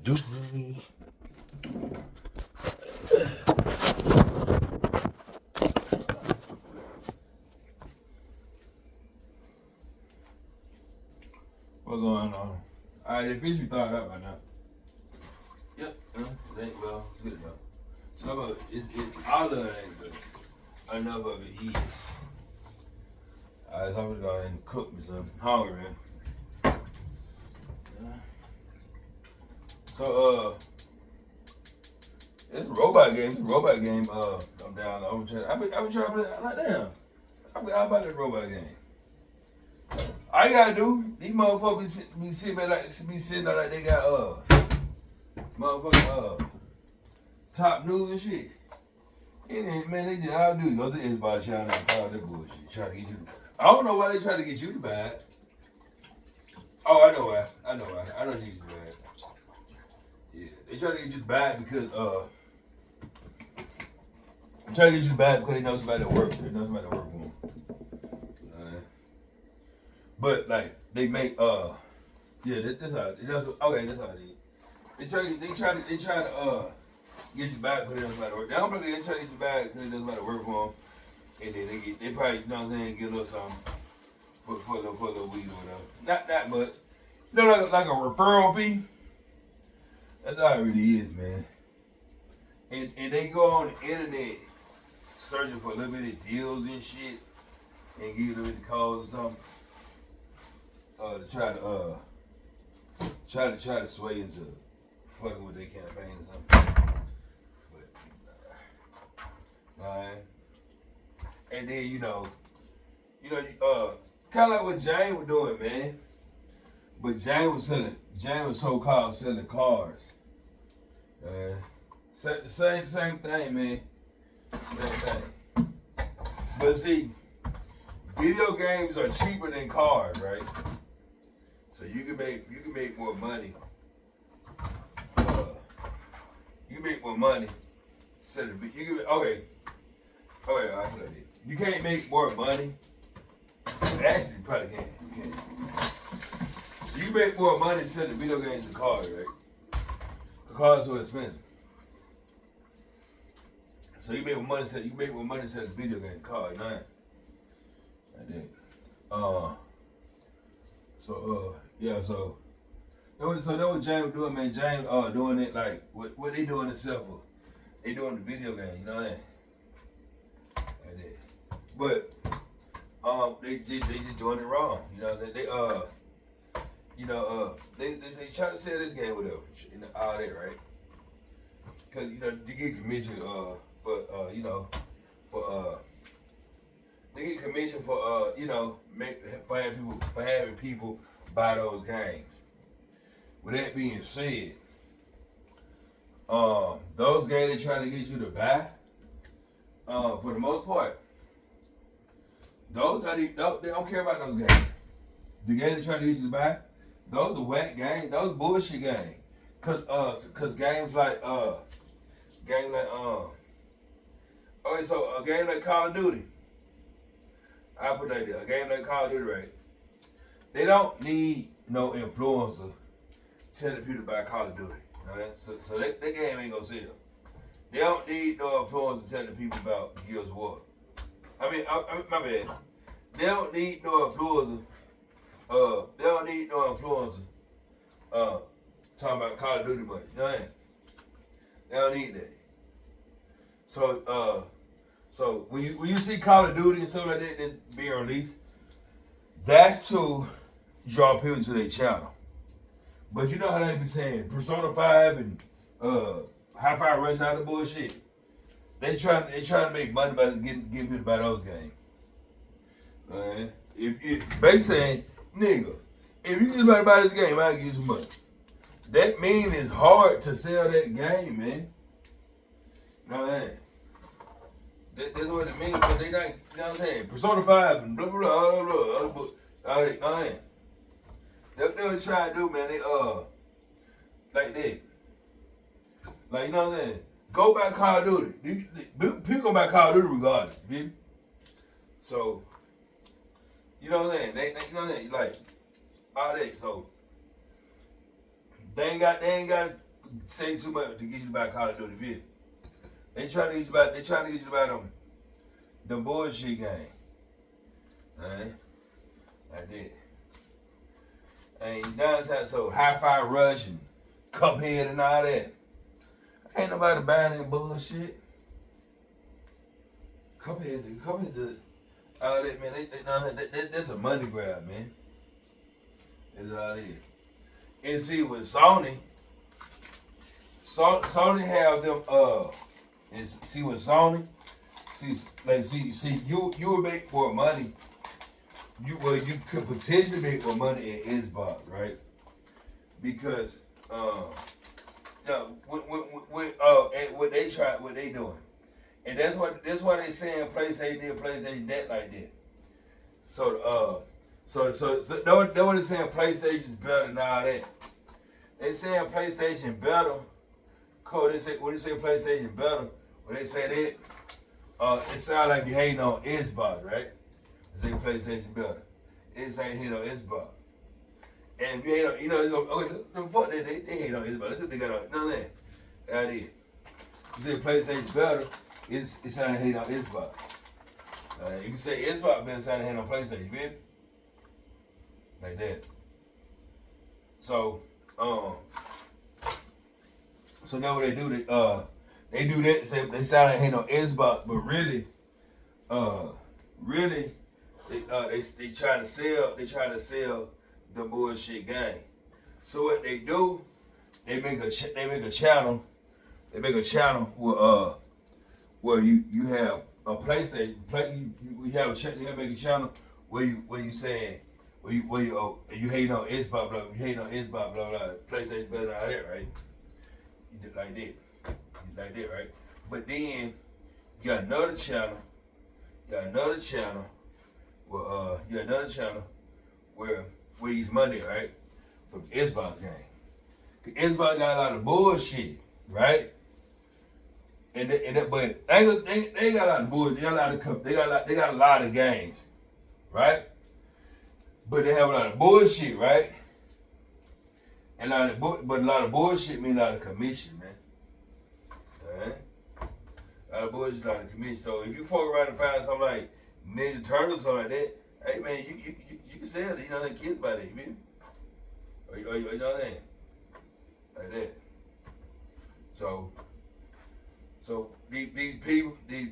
What's going on? All right, the fish we thought up by now. Yep, there you go. It's good enough. Some of it, all of it ain't good. Enough of it is. All right, so I'm gonna go ahead and cook me some. Hungry, man. So, it's a robot game. I'm down. I've been trying to play. Like, damn. I forgot all about this robot game. All you gotta do, these motherfuckers be sitting there like they got motherfucking top news and shit. And man, they just all do go to Xbox channel and call that bullshit. Try to get you. I don't know why they try to get you to buy it. Oh, I know why. I know they get you to buy it. Yeah, they try to get you to buy it because they know somebody that works. They know somebody that works for them. But like they make that's how it is. Okay, that's how it is. They try to get you back because it doesn't matter work. They don't really they try to get you back because it doesn't matter work for them. And then they probably, you know what I'm saying, get a little something for a little weed or whatever. Not that much. You know, like a referral fee. That's how it really is, man. And they go on the internet searching for a little bit of deals and shit and give a little bit of calls or something. To try to sway into fucking with their campaign or something. But and then kind of like what Jane was doing, man. But Jane was so-called selling cars. Same thing, man. Same thing. But see, video games are cheaper than cars, right? So you can make more money. You can make more money. Okay. I put it like this. You can't make more money. Actually, you probably can. You can. You make more money selling video games than cars, right? The cars are so expensive. So you make more money selling video games than cars, nah. Like that. So that what James doing, man. James doing it like what they doing itself for. They doing the video game, you know what I mean? Like that. But they just doing it wrong. You know what I'm saying? They say try to sell this game whatever, all that, right? Cause you get commission they get commission for having people buy those games. With that being said, those games they trying to get you to buy, for the most part, they don't care about those games. The game they trying to get you to buy, those are whack games, those bullshit games. Cause games like a game like Call of Duty. I put that there. A game like Call of Duty, right? They don't need no influencer telling people about Call of Duty. Right? So that game ain't gonna sell. They don't need no influencer telling people about Gears of War. I mean, my bad. They don't need no influencer. Talking about Call of Duty much. You know what I mean? They don't need that. So when you see Call of Duty and stuff like that that's being released, that's to draw people to their channel. But you know how they be saying Persona 5 and Hi-Fi Rush and all the bullshit. They trying to make money by getting people to buy those games. If they saying, nigga, if you just about to buy this game, I'll give you some money. That mean it's hard to sell that game, man. You know what I mean? That's what it means. So they not, you know what I'm saying? Persona 5 and blah, blah, blah, all that, you know what I mean? That's what they try to do, man. They, like that. Like, you know what I'm saying? Go back Call of Duty. People go back Call of Duty regardless, people. So, you know what I'm saying? They you know what I'm saying? Like, all that. So, they ain't got say too much to get you to buy Call of Duty video. They trying to get you to buy them bullshit game. Alright? Like that. And downtown, so Hi-Fi Rush and Cuphead and all that. Ain't nobody buying that bullshit. Cuphead, all that, man. That's a money grab, man. That's all it is. And see, with Sony have them, and see with Sony, see, you would make more money. You could potentially make more money in Xbox, right? Because what they doing, and that's why they saying PlayStation that like that. So no one is saying PlayStation's better than all that. They saying PlayStation better. Cole, when they say PlayStation better, when they say that, it sounds like you hating on Xbox, right? They say PlayStation better. It's ain't hate on Xbox. And if you hate on, okay, fuck that, they hate on Xbox. That's what they got on. No, that is. You say PlayStation better, it's sounding hate on Xbox. You can say Xbox better sounding hate on PlayStation, you feel me? Like that. So now what they do, they do that, say they sound like hate on Xbox, but really, they try to sell the bullshit game. So what they do, they make a channel where you have a PlayStation. You have a channel where you saying where you hating on Xbox, blah, you hating on Xbox, blah blah. PlayStation better than all that, right? You did like that, right? But then you got another channel. Where he's money, right? From Xbox game. Xbox got a lot of bullshit, right? But they ain't got a lot of bullshit. They got a lot of games, right? But they have a lot of bullshit, right? And a lot of bullshit mean a lot of commission, man. Alright? A lot of bullshit, a lot of commission. So if you fuck around and find something like Ninja Turtles or something like that, hey man, you can sell it. You know that kids buy that, you feel me? Or you know that? Like that. So these people, they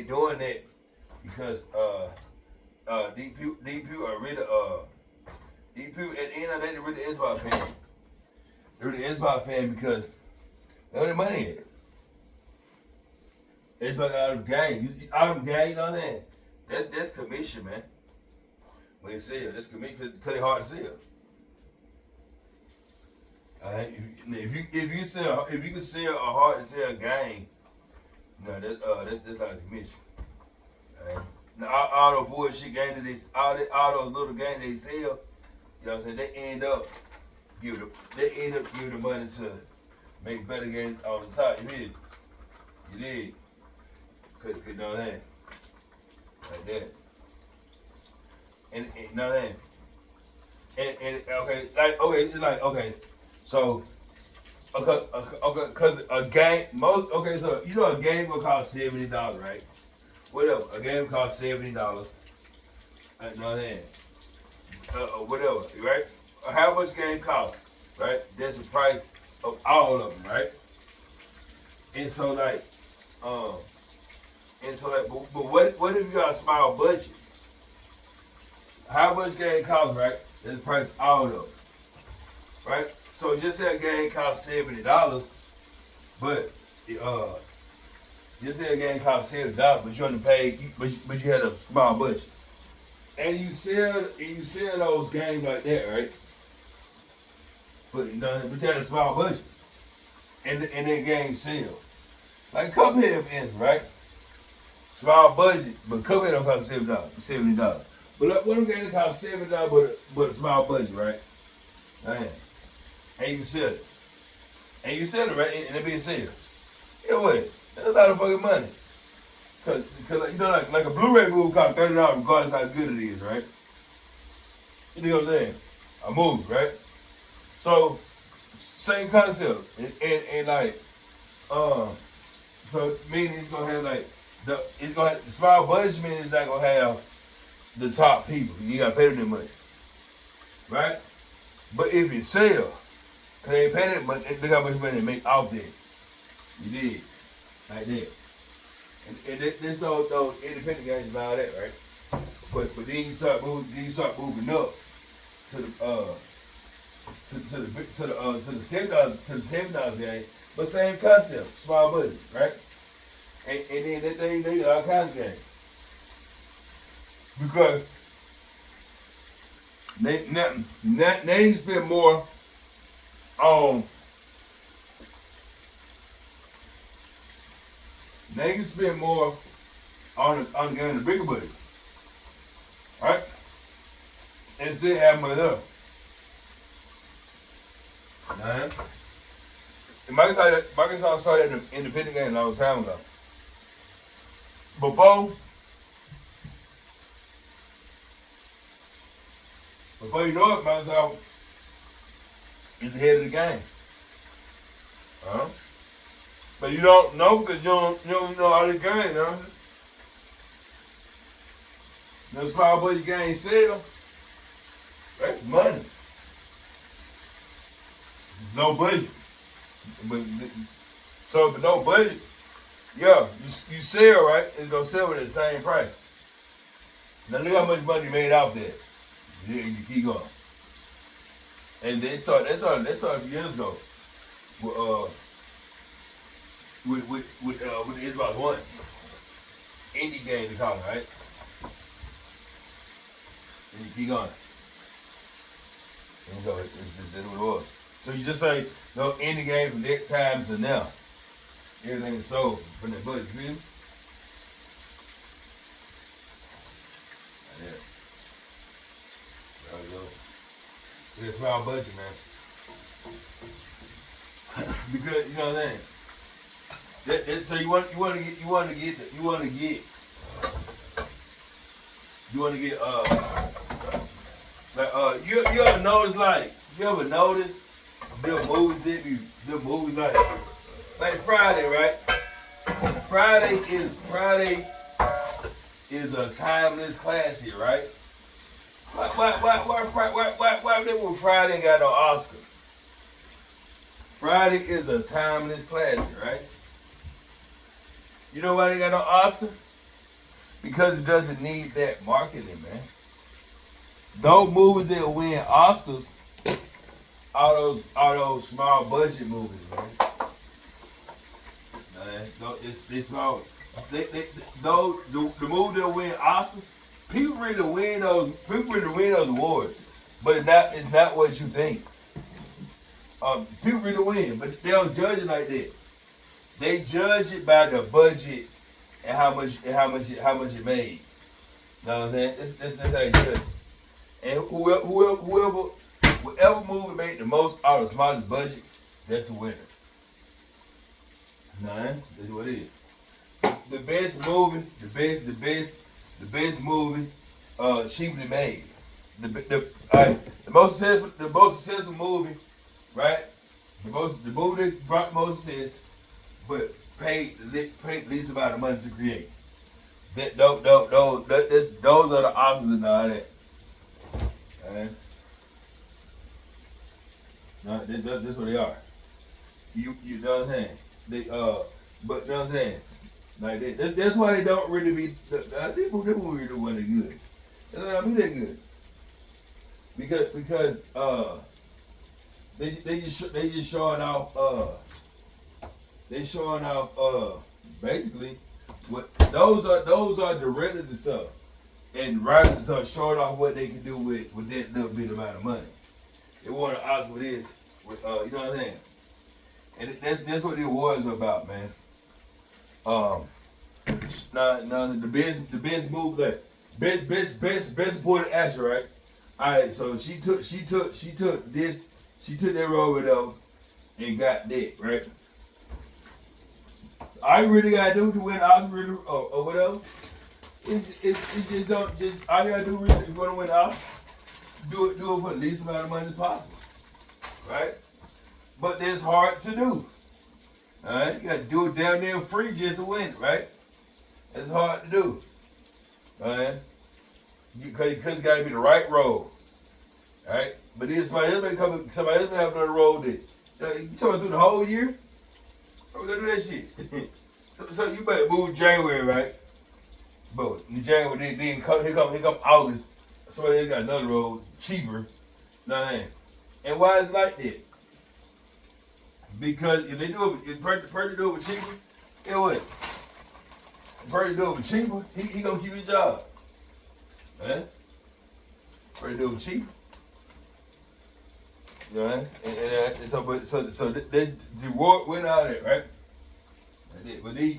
doing that because these people are really these people at the end of the day they're really Xbox fans. They're really Xbox fan because they know their money at. Xbox out of the game. Out of the game, you know that? That's commission, man. When they sell, that's commission because it's hard to sell. Alright, if you can sell a hard to sell game, you know that's a lot of commission. Alright. Now all those bullshit games all those little games they sell, you know what I'm saying? They end up giving the money to make better games on the top. You did. Could know that. Like that. And know that. And it's like so cause a game so you know a game will cost $70, right? Whatever. A game costs $70. I know that. Whatever, right? How much game cost, right? That's the price of all of them, right? And so but what if you got a small budget? How much game costs, right? That's the price of all of them, right? So just say a game costs $70, but just say a game costs $70, but you only paid, but you had a small budget, and you sell those games like that, right? But you had a small budget, and that game sells. Like Cuphead, for instance, right? Small budget, but Cuphead don't cost $70. But what them games cost $70, but a small budget, right? Man. And you can sell it. And you sell it, right? And it be a sale. You know what? That's a lot of fucking money. Cause you know, like a Blu-ray movie costs $30 regardless how good it is, right? You know what I'm saying? A movie, right? So same concept, and like, so meaning it's gonna have like the small budget meaning it's not gonna have the top people. You gotta pay them that much, right? But if you sell, cause they ain't pay that much, look how much money they make off that. You did like that, and this those independent guys and all that, right? But then you start moving up to the to the $7 game, but same concept, small budget, right? And then that thing they got all kinds of games because they can spend more on the bigger budget, right? And still have money up. Nah. And Microsoft saw that in the independent game a long time ago. Before you know it, Microsoft is ahead of the game. But you don't know because you don't know all the game, huh? No small budget game sale. That's money. There's no budget. But no budget, yeah, you sell, right? It's gonna sell at the same price. Now look how much money you made off that. Yeah, you keep going. And they started years ago with the Xbox One. Indie game they call it, right? And you keep going. And so that's what it was. So you just say no indie game from that time to now. Everything is sold from that budget, you feel me? Yeah. There we go. It's a small budget, man. Because you know what I'm saying. So you want to get you ever notice the movies like Friday, right? Friday is a timeless classic, right? Why when Friday ain't got no Oscar? Friday is a timeless classic, right? You know why they got no Oscar? Because it doesn't need that marketing, man. Those movies that win Oscars, all those small budget movies, man. It's small. The movies that win Oscars, people really win those awards, but it's not what you think. People really win, but they don't judge it like that. They judge it by the budget and how much it made. You know what I'm saying? That's how they judge it. And whoever movie made the most out of the smallest budget, that's the winner. Nah, that's what it is. The best movie, cheaply made. The most successful movie, right? The movie that brought most success, but paid the least amount of money to create. Those are the options and all that. No, that's what they are. You know what I'm saying? But you know what I'm saying? Like that's why they don't really be. These movies really wasn't good. That's why I mean they're good. Because they just showing off. They showing off basically what those are directors and stuff. And writers are showing off what they can do with that little bit amount of money. They want to ask for this, you know what I'm saying? And that's what the awards are about, man. Now the best movie, like best supporting actor, right? All right, so she took that role with them and got that, right? So all you really gotta do to win the Oscar or whatever. It's just don't just all you gotta do is if you wanna win the Oscar, do it for the least amount of money as possible. Right? but it's hard to do. All right, you got to do it down there free just to win, right? It's hard to do. All right, because it's got to be the right road. All right, but then somebody else may have another road that you talking through the whole year. We're gonna do that shit. so you better move January, right? But in January, then here come August. Somebody else got another road cheaper. Nothing. And why is it like that? Because if they do it, if Purdy do it with cheaper, guess what? If Purdy do it with cheaper, he gonna keep his job. Huh? Purdy do it with cheaper. You know what I mean? And so this the reward went out of it, right? But then you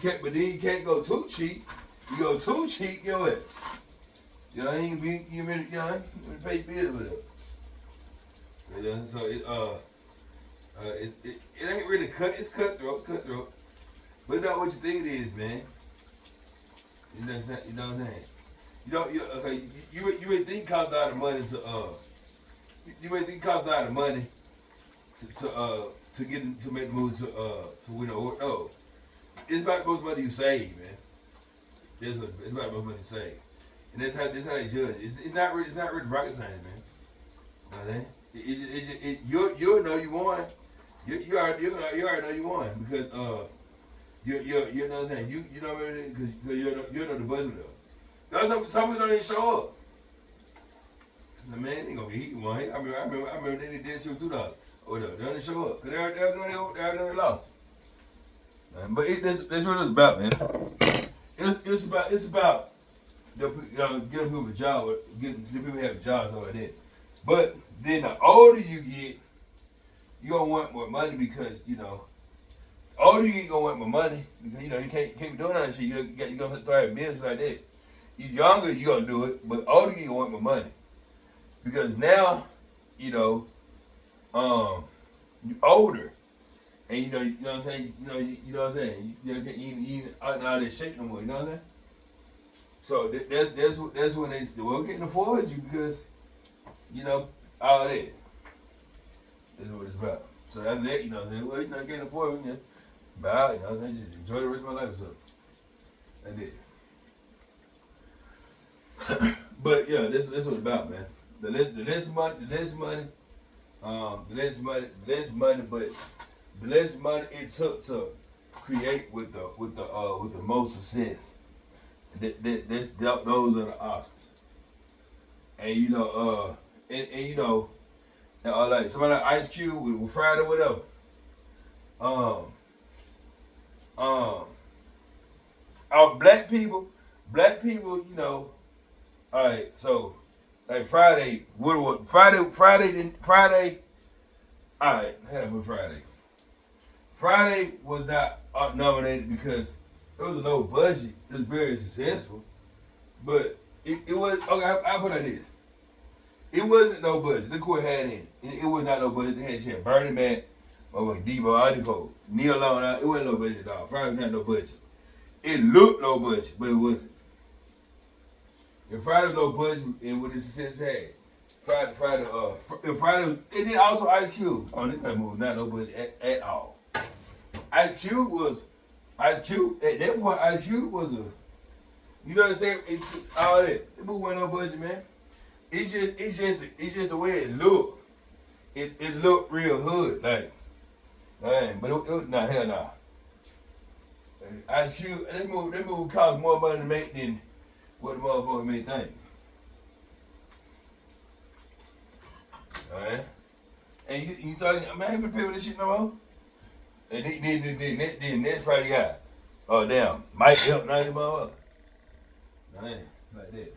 can't go too cheap. You go too cheap, you know what? You know, you pay bills with it. So it ain't really it's cutthroat. But not what you think it is, man. You know what I'm saying? You may think it costs a lot of money to make the move to win an award. No. It's about the most money you save, man. It's about the most money you save. And that's how they judge. It's not really rocket science, man. You know what I'm saying? You'll know you won. You already know you won because you know what I'm saying. You know because you know the budget though. Some people don't even show up. The man ain't gonna get hit one. I remember they did show $2. Oh no, they don't show up because they're lost. But that's what it's about, man. It's about getting people a job, getting people have jobs like that. But then the older you get, you gonna want more money because older you get, you gonna want more money because you can't be doing that shit. You gonna start having business like that. You younger, you gonna do it, but older you gonna want more money because now you older. And you know what I'm saying? You know what I'm saying? You ain't out and out of that shape no more, you know what I'm saying? So that's when they won't get afford you because, all that. That's what it's about. So after that, you know what I'm saying? Well, you're not getting afford me, bow, you know what I'm saying? Just enjoy the rest of my life or something. That's it. But yeah, that's what it's about, man. The less money it took to create with the most success. Those are the Oscars. And like somebody like Ice Cube with Friday or whatever. Our black people, all right, so like Friday, Friday, all right, had with Friday. Friday was not nominated because it was a low budget. It was very successful, but it was okay. I put it like this: it wasn't no budget. Look what it had in it. It was not no budget. It had Bernie Mac, Debo, Adifo, Neil Long. It wasn't no budget at all. Friday was not no budget. It looked low budget, but it wasn't. And Friday was low budget, and what the success had. Friday, and then also Ice Cube on this movie, not no budget at all. Ice Cube at that point. Ice Cube was you know what I'm saying? All that. The movie wasn't no budget, man. It's just the way it looked. It looked real hood, like, man. But it nah, hell nah. Ice Cube, that movie cost more money to make than what the motherfucker may think. Alright? And you saw, man, I ain't gonna pay with this shit no more. And then next Friday got, oh damn, Mike helped 90 motherfuckers. Man, like that.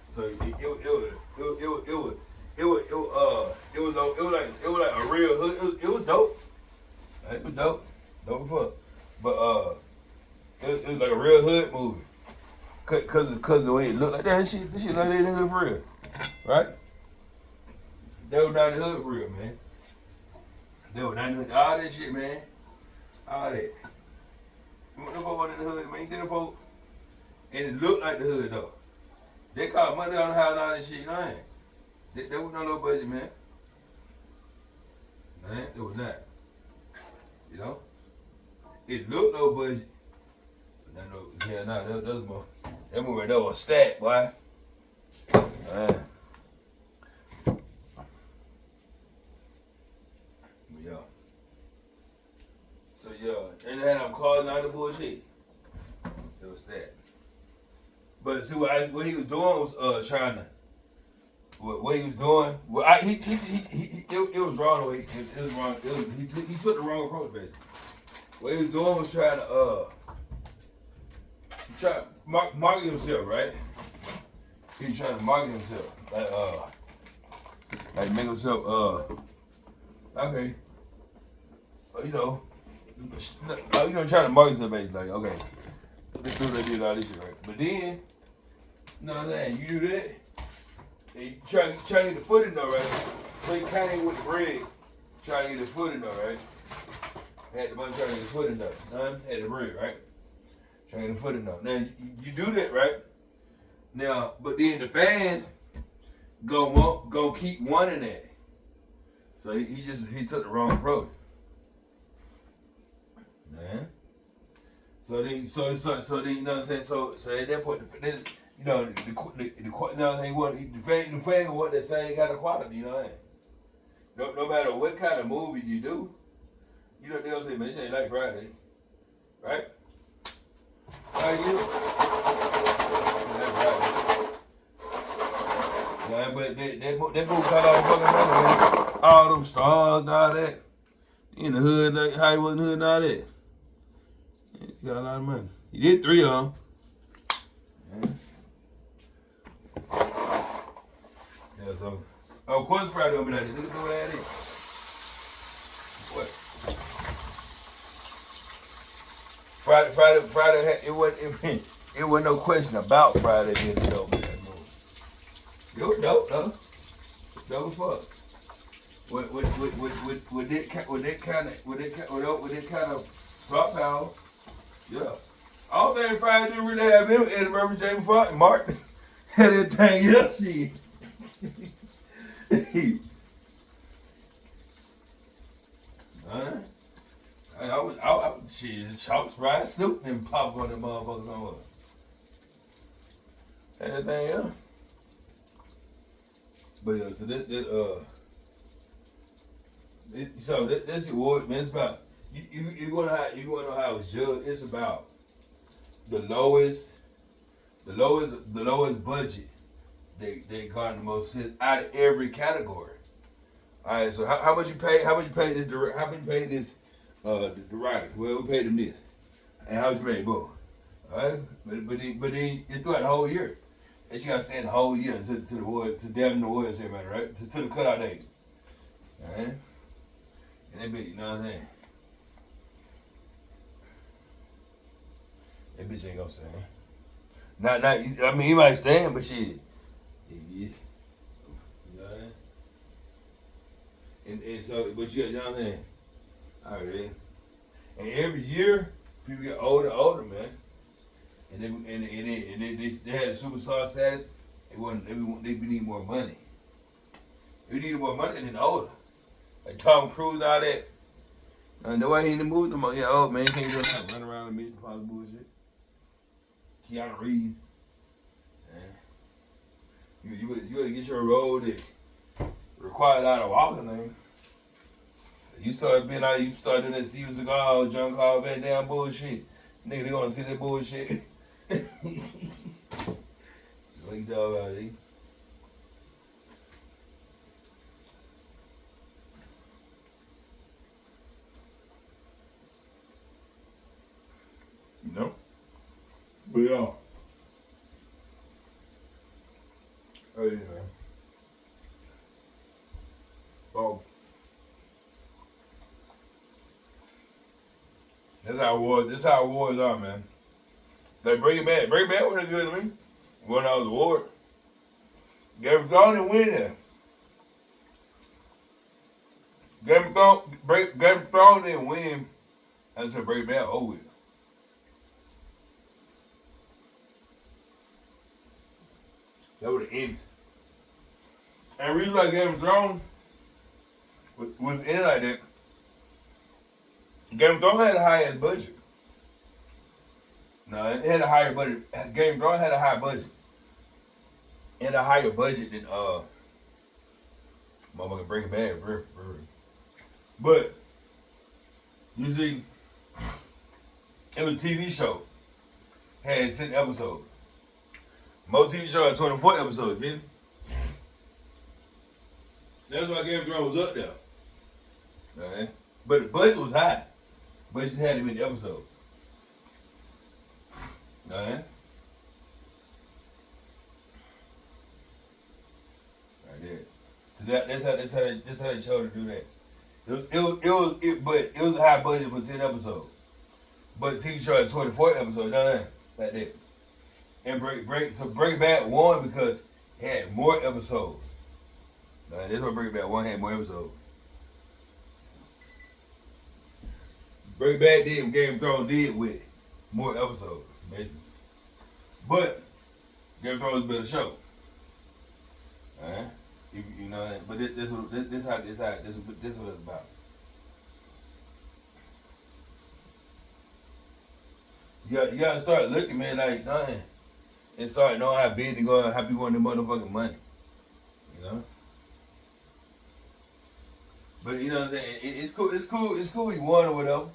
So it was like a real hood. It was dope. It was dope as fuck. But it was like a real hood movie. Cause of the way it looked like that. This shit like that in the hood for real, right? They were down in the hood for real, man. They were down in the hood. All that shit, man. All that. Them folk in the hood, man. Them folk, and it looked like the hood though. They caught money on the house and all that shit, you know what I mean? That was no low budget, man. Man, it was not. You know? It looked low budget. But that was more. That movie right there was stacked, boy. Man. Yeah. So, yeah. And then I'm calling out the bullshit. It was that. But see what he was doing was trying to what he was doing. Well, it was wrong the way it was wrong. He took the wrong approach basically. What he was doing was trying to market himself, right? He was trying to market himself, like make himself okay, trying to market himself basically like okay, this dude that did all this shit right, but then. You know what I'm saying? You do that, and you try to get the foot in there, right? So you kind of with the bread, trying to get the foot in there, right? Had the money trying to get the foot in there. Had the bread, right? Trying to get the foot in there. Now, you do that, right? Now, but then the fans go keep wanting that. So he took the wrong approach. Man. So then, you know what I'm saying? So at that point, you know, the fan want that same kind of quality, you know what I mean? No matter what kind of movie you do, you know, they'll say, man, this ain't like Friday, right? How you? Yeah, but that movie got all the fucking money, man. All them stars and all that. In the hood, like Hollywood hood and all that. He got a lot of money. He did 3 of them. Yeah. Yeah, so. Of course, Friday gonna be like this. Look at the way that is. What? Friday. It wasn't no question about Friday being dope in that movie. It was dope, though. Dope as fuck. With that kind of drop power, yeah. I don't think Friday didn't really have him. Eddie Murphy, Jamie Foxx, and Martin had that thing. Yeah, shit. I was fried Snoop and pop on them motherfuckers on what? Had that thing, yeah. But yeah, so this award, man, it's about you wanna know how it's judged. It's about the lowest budget they got the most out of every category. All right, so how much you pay? How much you pay this? How much you pay this? The writers. Well, we paid them this. And how much you pay? Boom. All right, but then it's throughout the whole year. And you gotta stay the whole year to the awards, to damn the awards ceremony, right? To the cutout date. All right. And that bitch, you know what I'm saying? That bitch ain't gonna stand. I mean, he might stand, but shit. You know what I mean? And so, but you know what I'm saying? All right. And every year, people get older and older, man. And they had a superstar status. They need more money. They needed more money than older. Like Tom Cruise, all that. And the way he in the movie, no more. Yeah, old man, can't just run around and Mission Impossible bullshit. Keanu Reeves. You better get your role that required out of walking thing. You started doing that Steven Seagal, John Carl Van Damme bullshit. Nigga, they gonna see that bullshit. What you talking about, E? No. But yeah. Oh yeah. Oh. That's how awards are, man. Like Breaking Bad wasn't good to me. Won all the award. Game of Thrones didn't win that. Game of Thrones didn't win. I said Breaking Bad over it. That was the Emmys. And the reason why Game of Thrones was in like that, Game of Thrones had a higher budget. No, it had a higher budget. Game of Thrones had a higher budget. And a higher budget than motherfucking Breaking Bad. But you see, it was a TV show. Had 10 episodes. Most TV shows had 24 episodes, didn't it? So that's why Game of Thrones was up there. Alright? But the budget was high. But it just had to be the episode. Alright? Right there. So that's how they chose to do that. It was a high budget for 10 episodes. But the TV show had 24 episodes, like that. And Breaking Bad won because it had more episodes. That's why Breaking Bad won, had more episodes. Breaking Bad did what Game of Thrones did with more episodes, basically. But Game of Thrones is a better show. Alright? You know, but this what it's about. You gotta start looking, man, like nothing, and start knowing how big they go, how people want their motherfucking money. You know. But you know what I'm saying? It's cool. It's cool. You won or whatever.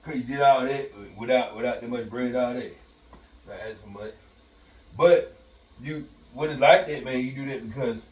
Cause you did all that without that much bread, all that. Not asking for much. But when it's like that, man, you do that because